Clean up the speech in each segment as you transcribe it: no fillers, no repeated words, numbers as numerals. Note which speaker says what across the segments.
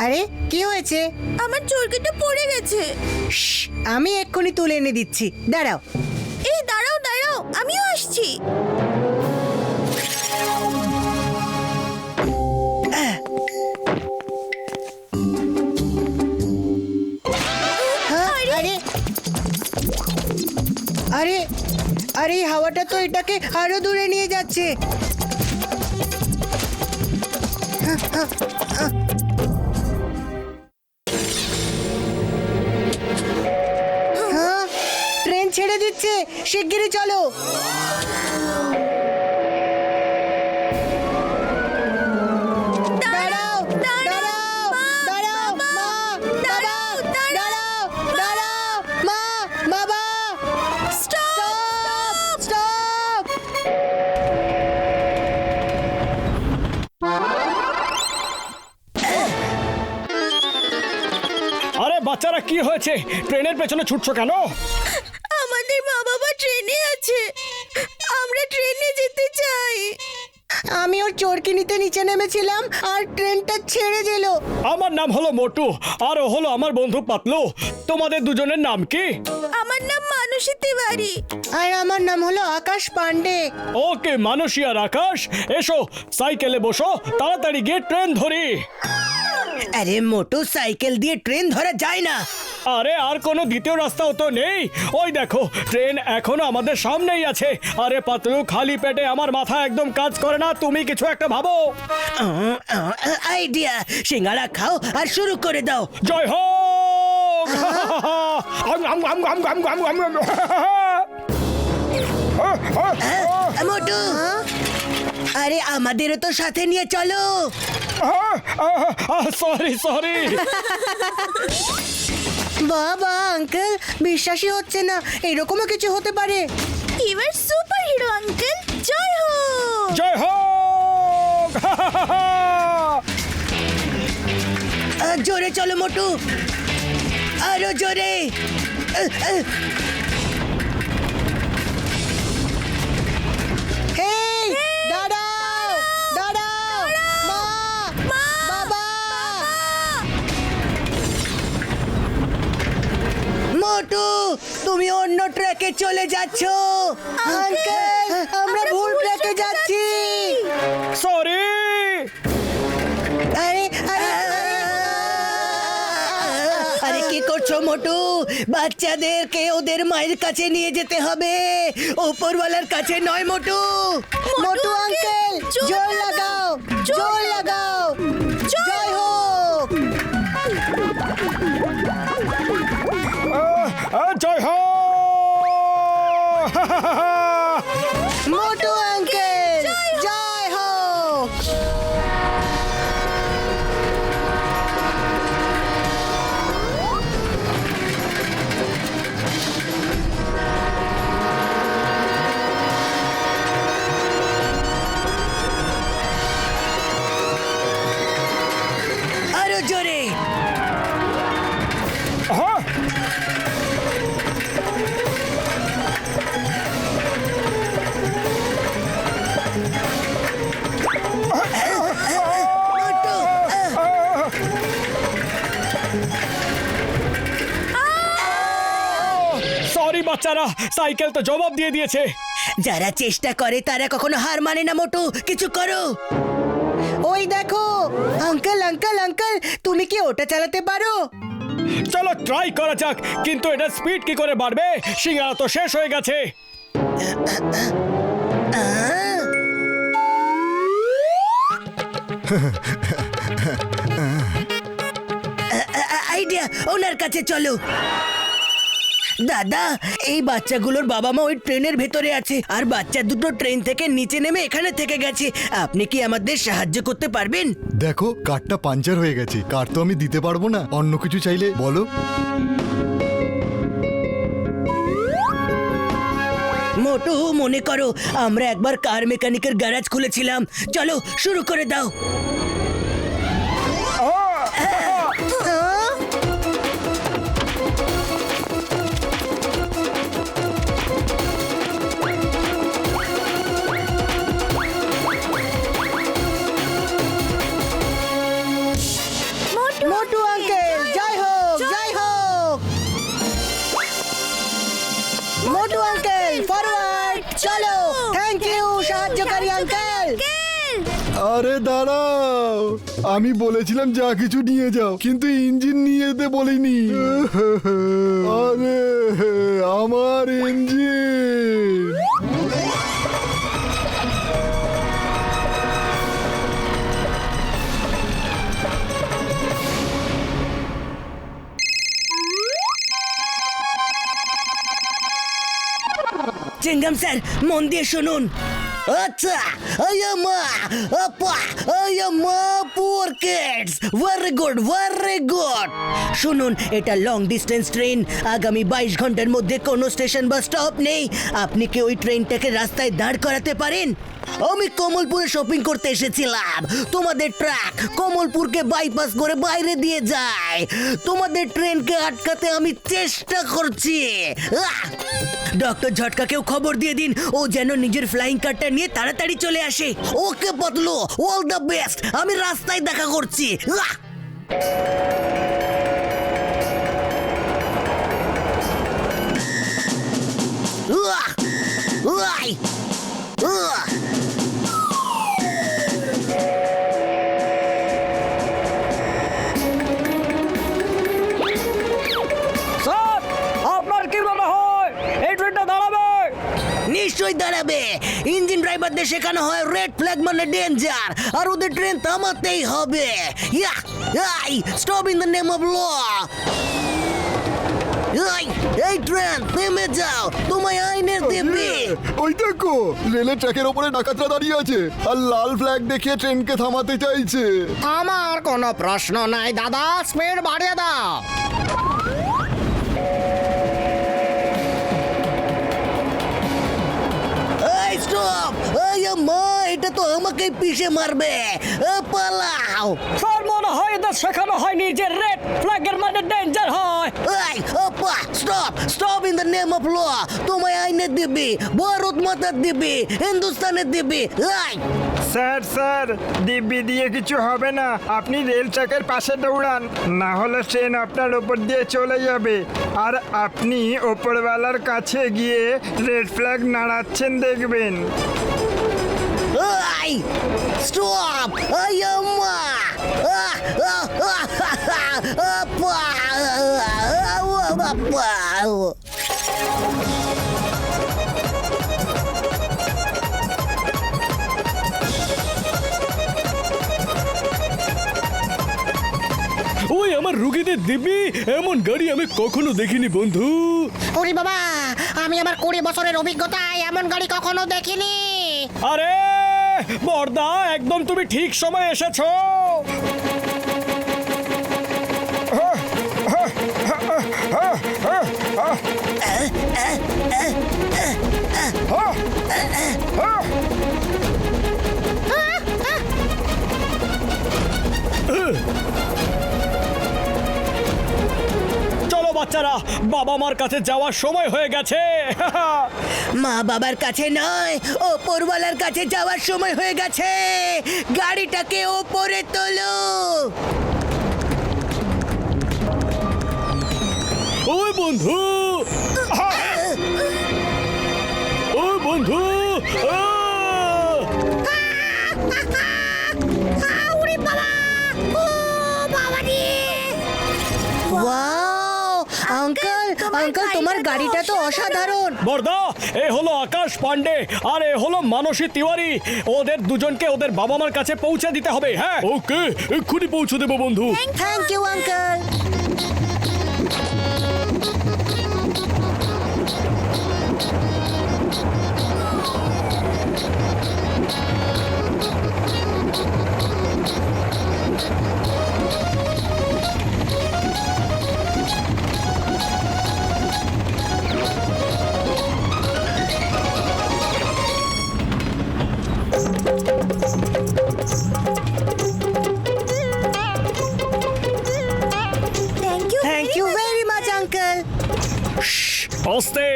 Speaker 1: আরে কি হয়েছে?
Speaker 2: আমার চরকিটা পড়ে গেছে।
Speaker 1: আমি এক্ষুনি তুলে এনে দিচ্ছি, দাঁড়াও।
Speaker 2: এই দাঁড়াও দাঁড়াও, আমিও আসছি।
Speaker 1: আরে আরে আরে হাওয়াটা তো এটাকে আরো দূরে নিয়ে যাচ্ছে। ট্রেন ছেড়ে দিচ্ছে, শিগগিরই চলো। দাঁড়াও দাঁড়াও দাঁড়াও মা, দাঁড়াও দাঁড়াও দাঁড়াও মা, বাবা, স্টপ স্টপ।
Speaker 3: আরে বাচ্চারা, কি হয়েছে? ট্রেনের পেছনে ছুটছো কেন?
Speaker 2: আমাদের মা বাবা ট্রেনে আছে, আমরা ট্রেনে যেতে চাই।
Speaker 1: আমি ওর চরকি নিতে নিচে নেমেছিলাম আর ট্রেনটা ছেড়ে দিল।
Speaker 3: আমার নাম হলো মোটু আর ও হলো আমার বন্ধু পাতলু। তোমাদের দুজনের নাম কি?
Speaker 2: আমার নাম মানসী তিওয়ারি।
Speaker 1: আর আমার নাম হলো আকাশ পান্ডে।
Speaker 3: ওকে মানসী আর আকাশ, এসো সাইকেলে বসো, তাড়াতাড়ি গিয়ে ট্রেন ধরি।
Speaker 1: আরে মোটু, সাইকেল দিয়ে ট্রেন ধরা যায় না।
Speaker 3: আরে আর কোনো দ্বিতীয় রাস্তাও তো নেই। ওই দেখো, ট্রেন এখনো আমাদের সামনেই আছে। আরে পাতলু, খালি পেটে আমার মাথা একদম কাজ করে না, তুমি কিছু একটা ভাবো।
Speaker 1: আইডিয়া, সিঙ্গারা খাও আর শুরু করে দাও।
Speaker 3: জয় হোক!
Speaker 1: মোটু, আরে আমাদেরও তো সাথে নিয়ে চলো।
Speaker 3: Sorry sorry.
Speaker 1: বাবা আঙ্কেল, বিশ্বাসই হচ্ছে না এরকমও কিছু হতে পারে।
Speaker 2: You are super hero uncle, জয় হো।
Speaker 3: জয় হোক!
Speaker 1: জোরে চলো মোটু, আরো জোরে। হেই, দাঁড়াও দাঁড়াও মা, বাবা। মোটু, তুমি অন্য ট্র্যাকে চলে যাচ্ছ। আঙ্কেল, আমরা ভুল ট্র্যাকে যাচ্ছি।
Speaker 3: সরি।
Speaker 1: আরে আরে আরে কি করছো মোটু? বাচ্চাদেরকে ওদের মায়ের কাছে নিয়ে যেতে হবে, উপরওয়ালার কাছে নয়। মোটু, মোটু আঙ্কেল, জোর লাগাও, জোর লাগাও। জয় হোক!
Speaker 3: জয় হোক!
Speaker 1: মোটু আঙ্কেল, জয় হোক! আরো জোরে। মোটু,
Speaker 3: সরি বাচ্চারা, সাইকেল তো জবাব দিয়ে দিয়েছে।
Speaker 1: যারা চেষ্টা করে তারা কখনো হার মানে না। মোটু, কিছু করো। ওই দেখো, আঙ্কেল আঙ্কেল আঙ্কেল, তুমি কি ওটা চালাতে পারো?
Speaker 3: চলো ট্রাই করা যাক, কিন্তু এটা স্পিড কি করে বাড়বে? সিঙ্গারা তো শেষ হয়ে গেছে।
Speaker 1: আইডিয়া, ওনার কাছে চলো। দাদা, এই বাচ্চাগুলোর বাবা মা ওই ট্রেনের ভেতরে আছে আর বাচ্চা দুটো ট্রেন থেকে নিচে নেমে এখানে থেকে গেছে। আপনি কি আমাদের সাহায্য করতে পারবেন?
Speaker 4: দেখো, কারটা পাঞ্চার হয়ে গেছে। কার তো আমি দিতে পারবো না, অন্য কিছু চাইলে বলো।
Speaker 1: মোটু, মনে করো আমরা একবার কার মেকানিকের গ্যারাজ খুলেছিলাম। চলো শুরু করে দাও। মোটু
Speaker 4: আরে দাঁড়াও, আমি বলেছিলাম যা কিছু নিয়ে যাও, কিন্তু ইঞ্জিন নিয়ে যেতে বলিনি। আরে আমার ইঞ্জিন!
Speaker 1: চিঙ্গাম স্যার, মন দিয়ে শুনুন। আচ্ছা, আয়ামা আপা I am a poor kids, very good very good. শুনুন, এটা লং ডিস্টেন্স ট্রেন। আগামী 22 ঘন্টার মধ্যে কোনো স্টেশন বা স্টপ নেই। আপনি কি ওই ট্রেনটাকে রাস্তায় দাঁড় করাতে পারেন? আমি কমলপুরে শপিং করতে এসেছিলাম। তোমাদের ট্রাক কমলপুরকে বাইপাস করে বাইরে দিয়ে যায়। তোমাদের ট্রেনকে আটকাতে আমি চেষ্টা করছি। ডক্টর ঝটকাকেও খবর দিয়ে দিন, ও যেন নিজের ফ্লাইং কারটা নিয়ে তাড়াতাড়ি চলে আসে। ওকে পতলু, অল দ্য বেস্ট। আমি রাস্তায় দেখা করছি।
Speaker 3: স্যার, আপনার কি মনে হয় এই ট্রেনটা দাঁড়াবে?
Speaker 1: নিশ্চয়ই দাঁড়াবে। ইঞ্জিন ড্রাইভারদের শেখানো হয় রেড ফ্ল্যাগ মানে ডেঞ্জার, আর ওদের ট্রেন থামাতেই হবে। Stop in the name of law. এই ট্রেন থেমে যাও, তোমায় আইনের দেবে।
Speaker 4: ওই দেখো, রেলের ট্র্যাকের ওপরে ডাকাতরা দাঁড়িয়ে আছে আর লাল ফ্ল্যাগ দেখিয়ে ট্রেনকে থামাতে চাইছে।
Speaker 5: আমার কোনো প্রশ্ন নাই দাদা, স্পিড বাড়িয়ে দাও।
Speaker 1: এই স্টপ! এই মা, এটা তো আমাকেই পিষে মারবে। পালাও!
Speaker 3: স্যার, মনে হয় এদের শেখানো হয়নি যে রেড ফ্ল্যাগের মানে ডেঞ্জার হয়।
Speaker 1: এই আপা, stop stop in the name of law. তোমায় আইনে দিবি, ভারত মাতার দিবি, হিন্দুস্তানের দিবি। এই
Speaker 6: স্যার স্যার, দিব্যি দিয়ে কিছু হবে না। আপনি রেল ট্র্যাকের পাশে দৌড়ান, না হলে ট্রেন আপনার ওপর দিয়ে চলে যাবে। আর আপনি ওপরওয়ালার কাছে গিয়ে রেড ফ্ল্যাগ নাড়াচ্ছেন দেখবেন।
Speaker 1: এই স্টপ! এই আম্মা! আপা! আপা!
Speaker 3: ওই আমার রুগীদের দিবি এমন গাড়ি আমি কখনো দেখিনি বন্ধু।
Speaker 5: ওরে বাবা, আমি আমার 20 বছরের অভিজ্ঞতায় এমন গাড়ি কখনো দেখিনি।
Speaker 3: আরে বর্দা, একদম তুমি ঠিক সময় এসেছো। চলো বাচ্চারা, বাবা মার কাছে যাওয়ার সময় হয়ে গেছে।
Speaker 1: মা বাবার কাছে নয়, ওপরওয়ালার কাছে যাওয়ার সময় হয়ে গেছে। গাড়িটাকে ওপরে তোলো।
Speaker 3: ওই বন্ধু, ওই বন্ধু,
Speaker 5: ওরে বাবা, ও বাবা রে!
Speaker 1: ওয়াও, আঙ্কেল আঙ্কেল, তোমার গাড়িটা তো অসাধারণ।
Speaker 3: বর্দা, এ হলো আকাশ পান্ডে আর এ হলো মানসী তিওয়ারি। ওদের দুজনকে ওদের বাবা মার কাছে পৌঁছে দিতে হবে। হ্যাঁ, ওকে, এক্ষুনি পৌঁছে দেবো বন্ধু।
Speaker 1: Thank you uncle. Thank you very much uncle.
Speaker 3: আস্তে,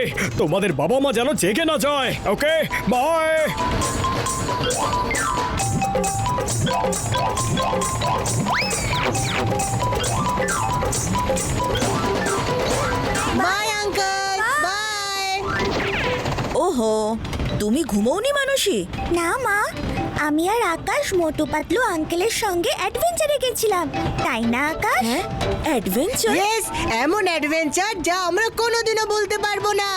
Speaker 3: তোমাদের বাবা মা যেন জেগে না যায়। Okay, bye.
Speaker 1: Bye uncle, bye.
Speaker 2: ওহো, তুমি ঘুমোওনি মানসী?
Speaker 7: না মা,
Speaker 2: আমি আর আকাশ মোটু পাতলু আঙ্কেলের সঙ্গে অ্যাডভেঞ্চারে গেছিলাম, তাই না আকাশ? অ্যাডভেঞ্চার?
Speaker 1: ইয়েস, এমন অ্যাডভেঞ্চার যা আমরা কোনোদিনও বলতে পারবো না।